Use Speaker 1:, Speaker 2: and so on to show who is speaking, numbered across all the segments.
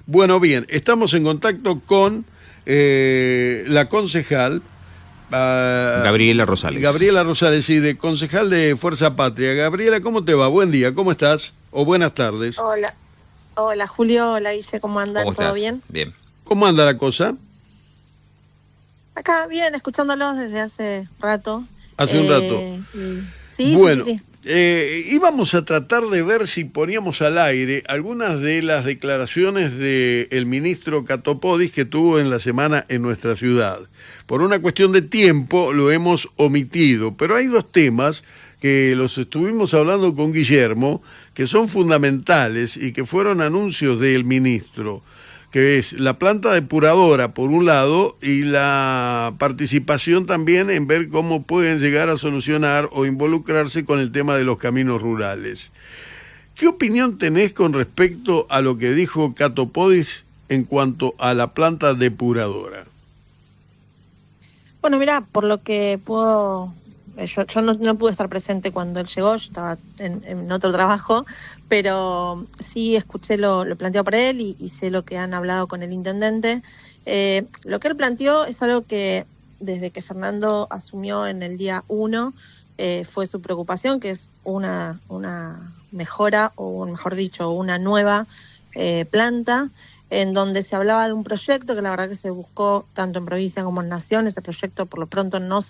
Speaker 1: Bueno, bien, estamos en contacto con la concejal
Speaker 2: Gabriela Rosales.
Speaker 1: Gabriela Rosales, sí, de concejal de Fuerza Patria. Gabriela, ¿cómo te va? Buen día, ¿cómo estás? O buenas tardes.
Speaker 3: Hola Julio, hola Guille, ¿cómo andan?
Speaker 2: ¿Cómo
Speaker 3: ¿Todo
Speaker 2: estás?
Speaker 3: bien?
Speaker 2: Bien.
Speaker 1: ¿Cómo anda la cosa?
Speaker 3: Acá bien, escuchándolos desde hace rato.
Speaker 1: Hace un rato.
Speaker 3: Sí.
Speaker 1: Íbamos a tratar de ver si poníamos al aire algunas de las declaraciones del ministro Catopodis que tuvo en la semana en nuestra ciudad. Por una cuestión de tiempo lo hemos omitido, pero hay dos temas que los estuvimos hablando con Guillermo, que son fundamentales y que fueron anuncios del ministro, que es la planta depuradora por un lado y la participación también en ver cómo pueden llegar a solucionar o involucrarse con el tema de los caminos rurales. ¿Qué opinión tenés con respecto a lo que dijo Catopodis en cuanto a la planta depuradora?
Speaker 3: Bueno, mira, por lo que puedo... Yo no pude estar presente cuando él llegó, yo estaba en otro trabajo, pero sí escuché lo planteado por él y sé lo que han hablado con el intendente. Lo que él planteó es algo que desde que Fernando asumió en el día 1 fue su preocupación, que es una mejora, o mejor dicho, una nueva planta, en donde se hablaba de un proyecto que la verdad que se buscó tanto en provincia como en nación. Ese proyecto por lo pronto no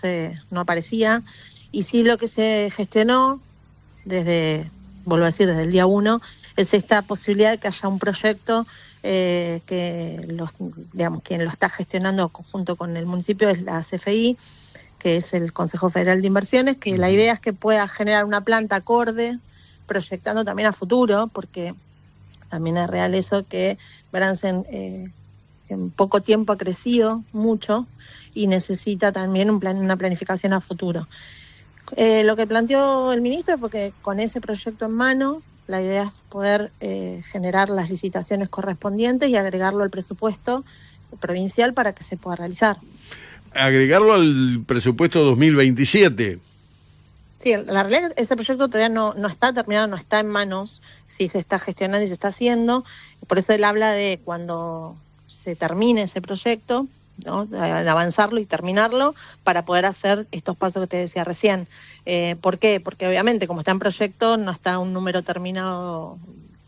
Speaker 3: aparecía, y sí lo que se gestionó vuelvo a decir, desde el día 1, es esta posibilidad de que haya un proyecto que quien lo está gestionando junto con el municipio es la CFI, que es el Consejo Federal de Inversiones, que la idea es que pueda generar una planta acorde, proyectando también a futuro, porque también es real eso que Bransen en poco tiempo ha crecido mucho y necesita también una planificación a futuro. Lo que planteó el ministro fue que con ese proyecto en mano, la idea es poder generar las licitaciones correspondientes y agregarlo al presupuesto provincial para que se pueda realizar.
Speaker 1: ¿Agregarlo al presupuesto 2027?
Speaker 3: Sí, la realidad es que ese proyecto todavía no está terminado, no está en manos, sí se está gestionando y se está haciendo. Por eso él habla de cuando se termine ese proyecto, ¿no?, de avanzarlo y terminarlo para poder hacer estos pasos que te decía recién. ¿Por qué? Porque obviamente como está en proyecto no está un número terminado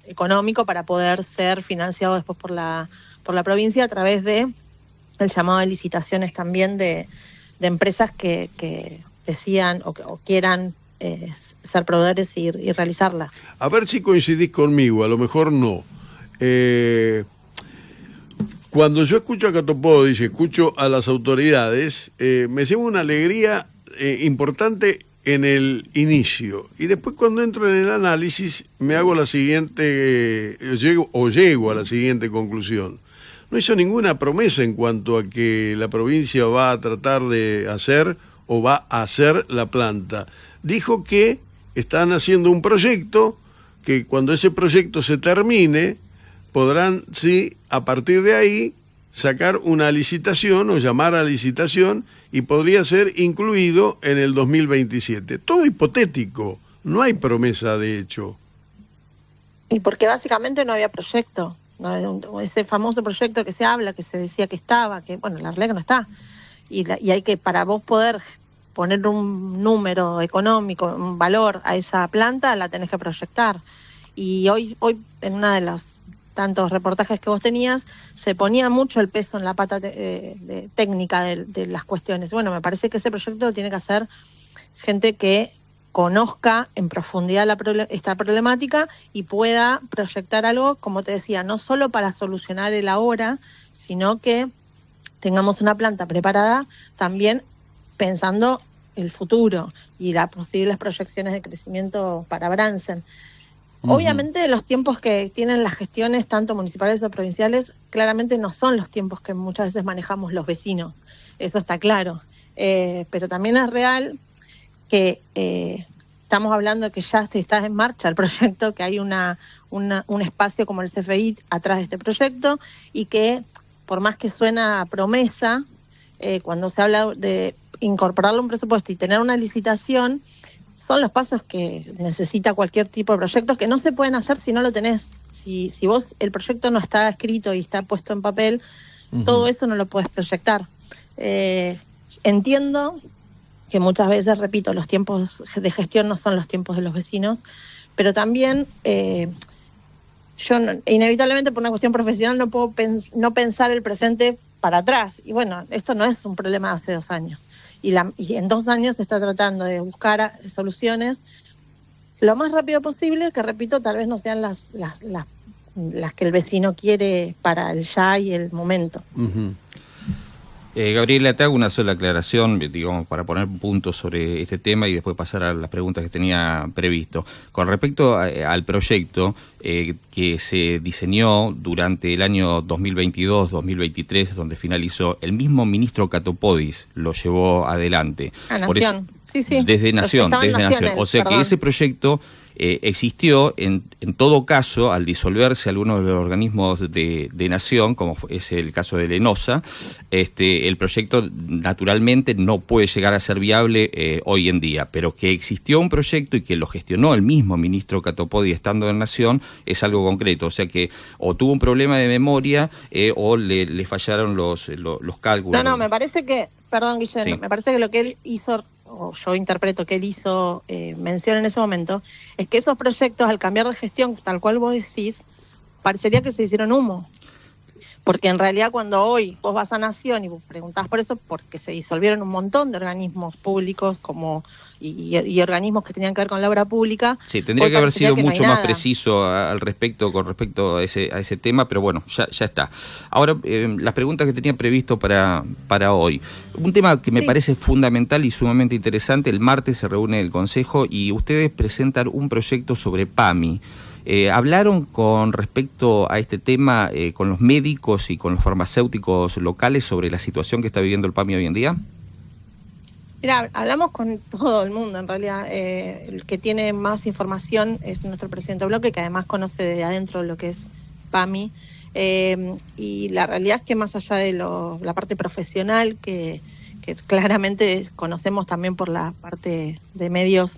Speaker 3: económico para poder ser financiado después por la provincia a través de el llamado de licitaciones también de empresas que decían o quieran ser proveedores y realizarla.
Speaker 1: A ver si coincidís conmigo, a lo mejor no. Cuando yo escucho a Catopodis y escucho a las autoridades, me lleva una alegría importante en el inicio. Y después cuando entro en el análisis me hago la siguiente, llego a la siguiente conclusión. No hizo ninguna promesa en cuanto a que la provincia va a tratar de hacer o va a hacer la planta. Dijo que están haciendo un proyecto, que cuando ese proyecto se termine, podrán, sí, a partir de ahí, sacar una licitación o llamar a licitación y podría ser incluido en el 2027. Todo hipotético, no hay promesa de hecho.
Speaker 3: Y porque básicamente no había proyecto, ¿no? Ese famoso proyecto que se habla, que se decía que estaba, que bueno, la realidad que no está. Y hay que, para vos poder poner un número económico, un valor a esa planta, la tenés que proyectar. Y hoy en una de los tantos reportajes que vos tenías, se ponía mucho el peso en la pata técnica de las cuestiones. Bueno, me parece que ese proyecto lo tiene que hacer gente que conozca en profundidad esta problemática y pueda proyectar algo, como te decía, no solo para solucionar el ahora, sino que tengamos una planta preparada también pensando el futuro y las posibles proyecciones de crecimiento para Bransen. Obviamente los tiempos que tienen las gestiones, tanto municipales o provinciales, claramente no son los tiempos que muchas veces manejamos los vecinos, eso está claro. Pero también es real que estamos hablando de que ya está en marcha el proyecto, que hay un espacio como el CFI atrás de este proyecto, y que por más que suena a promesa, cuando se habla de incorporarlo a un presupuesto y tener una licitación, son los pasos que necesita cualquier tipo de proyecto, que no se pueden hacer si no lo tenés Si vos, el proyecto no está escrito y está puesto en papel, todo eso no lo puedes proyectar. Entiendo que muchas veces, repito, los tiempos de gestión no son los tiempos de los vecinos, pero también yo inevitablemente por una cuestión profesional no puedo no pensar el presente para atrás. Y bueno, esto no es un problema de hace 2 años. Y en 2 años se está tratando de buscar soluciones lo más rápido posible, que repito, tal vez no sean las que el vecino quiere para el ya y el momento.
Speaker 2: Gabriela, te hago una sola aclaración, digamos, para poner puntos sobre este tema y después pasar a las preguntas que tenía previsto. Con respecto al proyecto que se diseñó durante el año 2022-2023, donde finalizó, el mismo ministro Catopodis lo llevó adelante.
Speaker 3: A Nación. Sí.
Speaker 2: Desde Nación. O sea que ese proyecto existió en todo caso al disolverse algunos de los organismos de Nación, como es el caso de Lenosa. El proyecto naturalmente no puede llegar a ser viable hoy en día, pero que existió un proyecto y que lo gestionó el mismo ministro Catopodis estando en Nación es algo concreto. O sea que o tuvo un problema de memoria o le fallaron los cálculos.
Speaker 3: No, me parece que, perdón Guillermo, sí. Me parece que lo que él hizo, o yo interpreto que él hizo mención en ese momento, es que esos proyectos, al cambiar de gestión, tal cual vos decís, parecería que se hicieron humo. Porque en realidad cuando hoy vos vas a Nación y vos preguntás por eso, porque se disolvieron un montón de organismos públicos como y organismos que tenían que ver con la obra pública.
Speaker 2: Sí, tendría que haber sido mucho más preciso al respecto, con respecto a ese tema, pero bueno, ya está. Ahora, las preguntas que tenía previsto para hoy. Un tema que me parece fundamental y sumamente interesante: el martes se reúne el Consejo y ustedes presentan un proyecto sobre PAMI. ¿Hablaron con respecto a este tema con los médicos y con los farmacéuticos locales sobre la situación que está viviendo el PAMI hoy en día?
Speaker 3: Mira, hablamos con todo el mundo, en realidad. El que tiene más información es nuestro presidente Bloque, que además conoce de adentro lo que es PAMI. Y la realidad es que más allá de la parte profesional, que claramente conocemos también por la parte de medios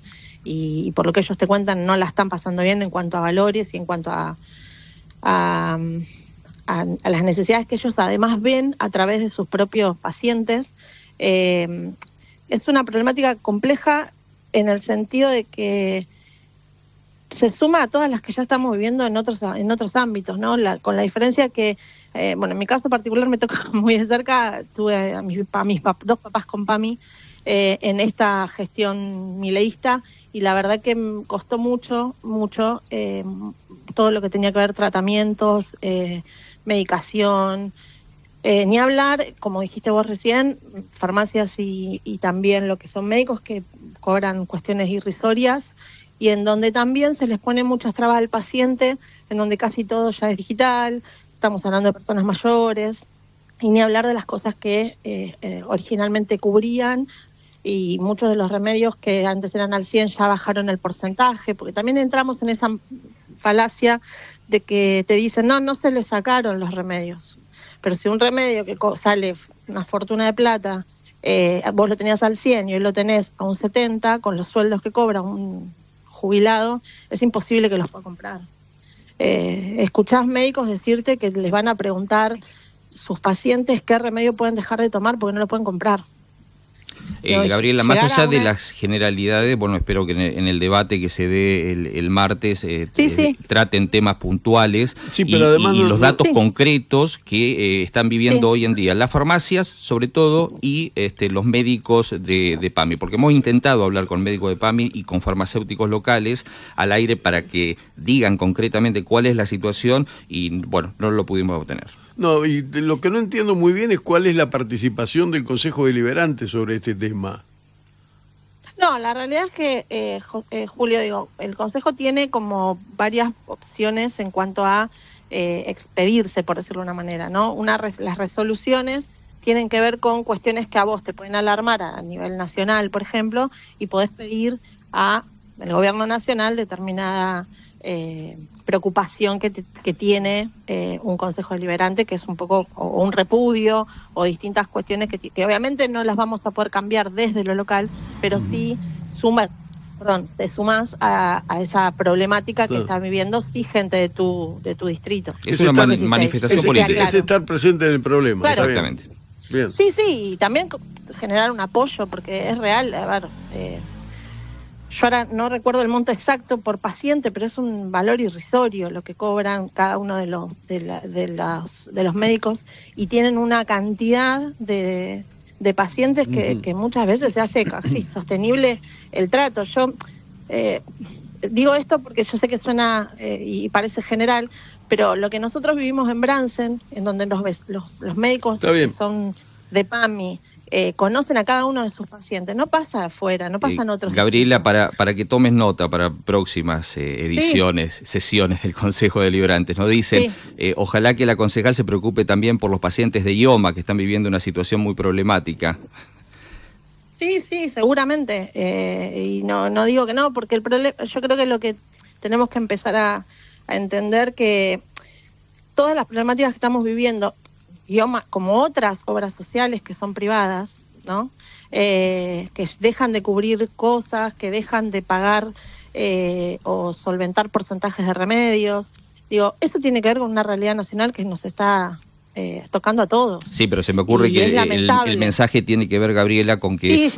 Speaker 3: y por lo que ellos te cuentan, no la están pasando bien en cuanto a valores y en cuanto a las necesidades que ellos además ven a través de sus propios pacientes. Es una problemática compleja en el sentido de que se suma a todas las que ya estamos viviendo en otros ámbitos, ¿no? Con la diferencia que, en mi caso particular me toca muy de cerca. Tuve a mis 2 papás con PAMI en esta gestión mileísta, y la verdad que me costó mucho todo lo que tenía que ver tratamientos, medicación. Ni hablar, como dijiste vos recién, farmacias y también lo que son médicos que cobran cuestiones irrisorias y en donde también se les pone muchas trabas al paciente, en donde casi todo ya es digital. Estamos hablando de personas mayores, y ni hablar de las cosas que originalmente cubrían, y muchos de los remedios que antes eran al 100 ya bajaron el porcentaje, porque también entramos en esa falacia de que te dicen, no se le sacaron los remedios. Pero si un remedio que sale una fortuna de plata, vos lo tenías al 100 y hoy lo tenés a un 70, con los sueldos que cobra un jubilado, es imposible que los pueda comprar. Escuchás médicos decirte que les van a preguntar sus pacientes qué remedio pueden dejar de tomar porque no lo pueden comprar.
Speaker 2: Gabriela, más allá de las generalidades, espero que en el debate que se dé el martes traten temas puntuales pero además y los datos concretos que están viviendo hoy en día las farmacias, sobre todo, y los médicos de PAMI, porque hemos intentado hablar con médicos de PAMI y con farmacéuticos locales al aire para que digan concretamente cuál es la situación y, no lo pudimos obtener.
Speaker 1: No, y lo que no entiendo muy bien es cuál es la participación del Consejo Deliberante sobre este tema.
Speaker 3: No, la realidad es que, Julio, el Consejo tiene como varias opciones en cuanto a expedirse, por decirlo de una manera, ¿no? Las resoluciones tienen que ver con cuestiones que a vos te pueden alarmar a nivel nacional, por ejemplo, y podés pedir al gobierno nacional determinada preocupación que tiene un Consejo Deliberante, que es un poco o un repudio o distintas cuestiones que obviamente no las vamos a poder cambiar desde lo local, pero sí te sumás a esa problemática que está viviendo gente de tu distrito.
Speaker 2: Es una manifestación política.
Speaker 1: Es estar presente en el problema.
Speaker 3: Claro.
Speaker 2: Exactamente.
Speaker 1: Bien.
Speaker 3: Sí, y también generar un apoyo, porque es real. A ver, yo ahora no recuerdo el monto exacto por paciente, pero es un valor irrisorio lo que cobran cada uno de los médicos, y tienen una cantidad de pacientes que muchas veces se hace casi sostenible el trato. Yo digo esto porque yo sé que suena y parece general, pero lo que nosotros vivimos en Bransen, en donde los médicos que son de PAMI conocen a cada uno de sus pacientes, no pasa afuera, no pasa en otros.
Speaker 2: Gabriela, para que tomes nota para próximas ediciones, sesiones del Consejo Deliberante, nos dicen, ojalá que la concejal se preocupe también por los pacientes de IOMA que están viviendo una situación muy problemática.
Speaker 3: Sí, seguramente, y no digo que no, porque el problema, yo creo que lo que tenemos que empezar a entender que todas las problemáticas que estamos viviendo, IOMA, como otras obras sociales que son privadas, ¿no? Que dejan de cubrir cosas, que dejan de pagar o solventar porcentajes de remedios. Digo, eso tiene que ver con una realidad nacional que nos está tocando a todos.
Speaker 2: Sí, pero se me ocurre que el mensaje tiene que ver, Gabriela, con que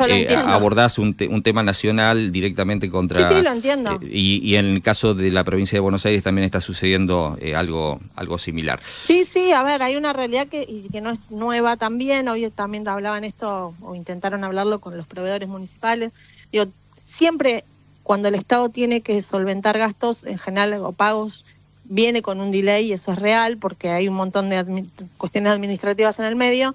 Speaker 2: abordás un tema nacional directamente contra...
Speaker 3: Sí, lo entiendo.
Speaker 2: Y en el caso de la provincia de Buenos Aires también está sucediendo algo similar.
Speaker 3: Sí, a ver, hay una realidad que no es nueva también. Hoy también hablaban esto, o intentaron hablarlo con los proveedores municipales. Digo, siempre cuando el Estado tiene que solventar gastos, en general, o pagos, viene con un delay, y eso es real, porque hay un montón de cuestiones administrativas en el medio,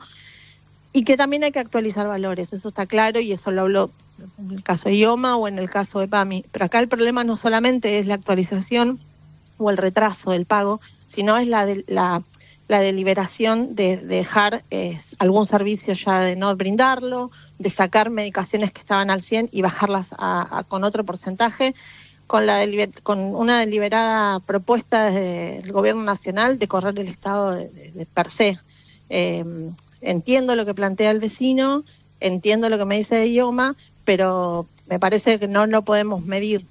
Speaker 3: y que también hay que actualizar valores, eso está claro, y eso lo habló en el caso de IOMA o en el caso de PAMI. Pero acá el problema no solamente es la actualización o el retraso del pago, sino es la deliberación de dejar algún servicio ya de no brindarlo, de sacar medicaciones que estaban al 100 y bajarlas con otro porcentaje, con una deliberada propuesta del Gobierno Nacional de correr el Estado de per se. Entiendo lo que plantea el vecino, entiendo lo que me dice de IOMA, pero me parece que no podemos medir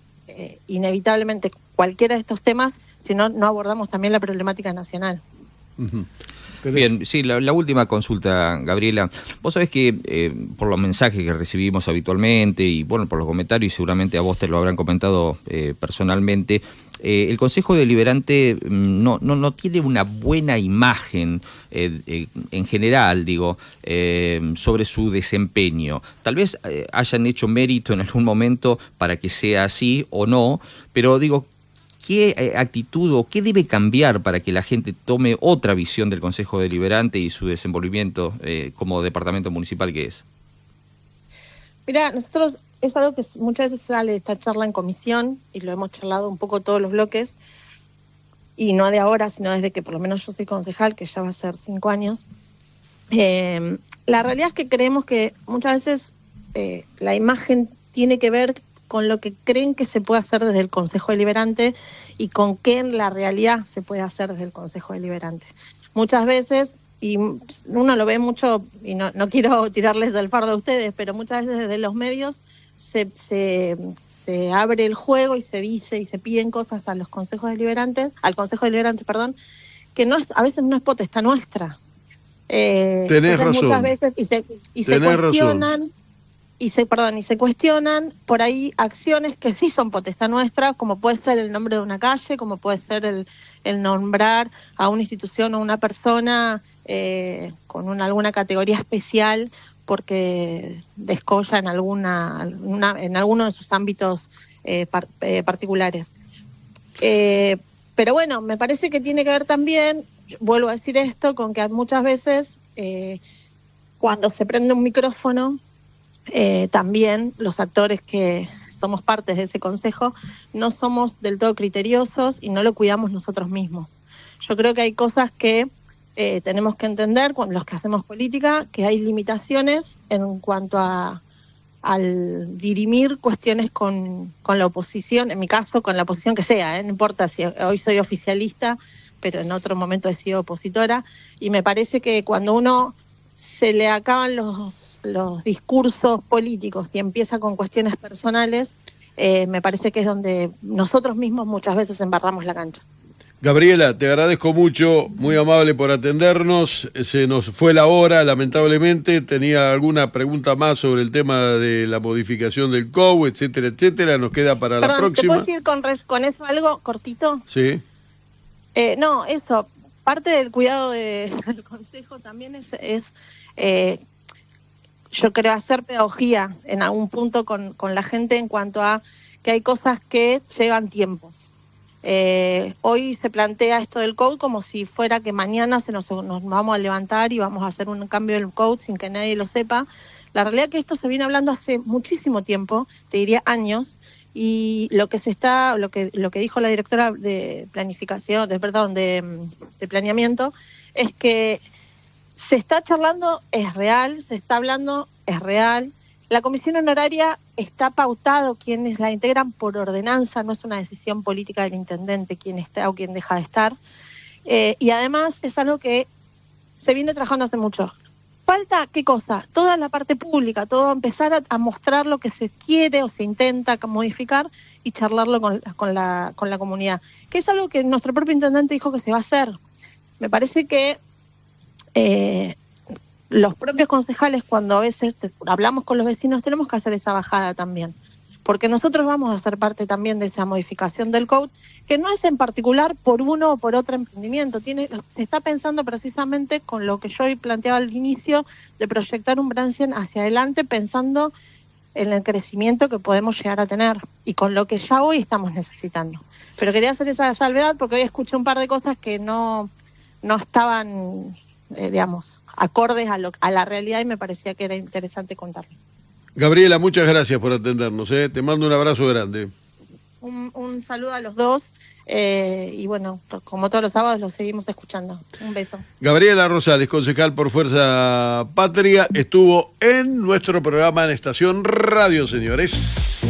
Speaker 3: inevitablemente cualquiera de estos temas si no abordamos también la problemática nacional.
Speaker 1: Uh-huh.
Speaker 2: Bien, sí, la última consulta, Gabriela. Vos sabés que por los mensajes que recibimos habitualmente y bueno, por los comentarios, y seguramente a vos te lo habrán comentado personalmente, el Consejo Deliberante no tiene una buena imagen en general, digo, sobre su desempeño. Tal vez hayan hecho mérito en algún momento para que sea así o no, pero digo, ¿qué actitud o qué debe cambiar para que la gente tome otra visión del Consejo Deliberante y su desenvolvimiento como departamento municipal que es?
Speaker 3: Mira, nosotros es algo que muchas veces sale de esta charla en comisión, y lo hemos charlado un poco todos los bloques, y no de ahora, sino desde que por lo menos yo soy concejal, que ya va a ser 5 años. La realidad es que creemos que muchas veces la imagen tiene que ver con lo que creen que se puede hacer desde el Consejo Deliberante y con qué en la realidad se puede hacer desde el Consejo Deliberante. Muchas veces, y uno lo ve mucho, y no quiero tirarles del fardo a ustedes, pero muchas veces desde los medios se abre el juego y se dice y se piden cosas al Consejo Deliberante, que a veces no es potestad nuestra.
Speaker 1: Tenés razón.
Speaker 3: Muchas veces se cuestionan. Y se cuestionan por ahí acciones que sí son potestad nuestra, como puede ser el nombre de una calle, como puede ser el nombrar a una institución o una persona con alguna categoría especial porque descolla en alguno de sus ámbitos particulares. Pero bueno, me parece que tiene que ver también, vuelvo a decir esto, con que muchas veces cuando se prende un micrófono, también los actores que somos partes de ese consejo no somos del todo criteriosos y no lo cuidamos nosotros mismos. Yo creo que hay cosas que tenemos que entender cuando los que hacemos política, que hay limitaciones en cuanto al dirimir cuestiones con la oposición, en mi caso con la oposición que sea, no importa si hoy soy oficialista, pero en otro momento he sido opositora, y me parece que cuando uno se le acaban los discursos políticos y empieza con cuestiones personales, me parece que es donde nosotros mismos muchas veces embarramos la cancha.
Speaker 1: Gabriela, te agradezco mucho, muy amable por atendernos. Se nos fue la hora, lamentablemente. Tenía alguna pregunta más sobre el tema de la modificación del COU, etcétera, etcétera. Nos queda para la próxima.
Speaker 3: ¿Te puedo decir con eso algo cortito?
Speaker 1: Sí.
Speaker 3: No, eso, parte del cuidado del Consejo también es yo creo, hacer pedagogía en algún punto con la gente en cuanto a que hay cosas que llevan tiempos. Hoy se plantea esto del code como si fuera que mañana nos vamos a levantar y vamos a hacer un cambio del code sin que nadie lo sepa. La realidad es que esto se viene hablando hace muchísimo tiempo, te diría años, y lo que dijo la directora de planificación, de planeamiento, es que se está charlando, es real, se está hablando, es real. La comisión honoraria está pautado quienes la integran por ordenanza, no es una decisión política del intendente quién está o quién deja de estar. Y además es algo que se viene trabajando hace mucho. Falta, ¿qué cosa? Toda la parte pública, todo empezar a mostrar lo que se quiere o se intenta modificar y charlarlo con la comunidad. Que es algo que nuestro propio intendente dijo que se va a hacer. Me parece que los propios concejales, cuando a veces hablamos con los vecinos, tenemos que hacer esa bajada también, porque nosotros vamos a ser parte también de esa modificación del code, que no es en particular por uno o por otro emprendimiento, se está pensando precisamente con lo que yo planteaba al inicio, de proyectar un Bransen hacia adelante, pensando en el crecimiento que podemos llegar a tener, y con lo que ya hoy estamos necesitando. Pero quería hacer esa salvedad, porque hoy escuché un par de cosas que no estaban, acordes a la realidad, y me parecía que era interesante contarlo.
Speaker 1: Gabriela, muchas gracias por atendernos. Te mando un abrazo grande.
Speaker 3: Un saludo a los dos, y bueno, como todos los sábados los seguimos escuchando. Un beso.
Speaker 1: Gabriela Rosales, concejal por Fuerza Patria, estuvo en nuestro programa en Estación Radio, señores.